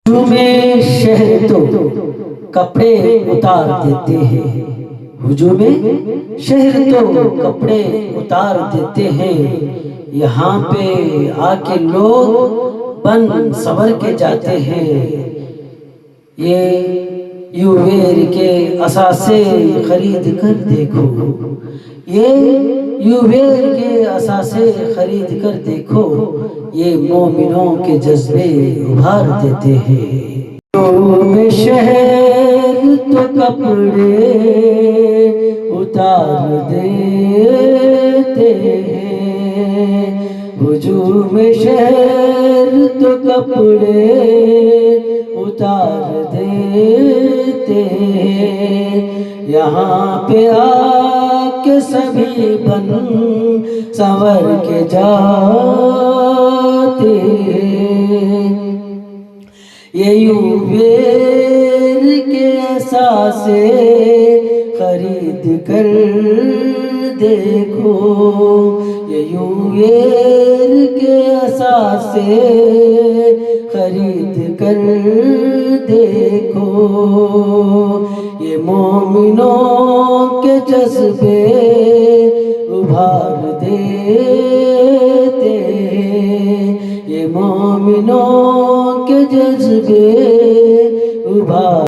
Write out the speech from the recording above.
में शहर तो कपड़े उतार देते हैं, हुजूम शहर तो कपड़े उतार देते हैं। यहाँ पे आके लोग बन संवर के जाते हैं। ये यूवेर के असासे खरीद कर देखो, ये यूवेर के असासे खरीद कर देखो, ये मोमिनों के जज्बे उभार देते हैं। में शहर तो कपड़े उतार देते हैं, हुजूम शहर तो कपड़े उतार देते हैं। यहाँ पे आके सभी बन संवर के जाते हैं। ये यूवेर के असासे खरीद कर देखो, ये यूवेर के असासे खरीद कर देखो, ये मोमिनों के जज्बे उभार देते, ये मोमिनों के जज्बे उभार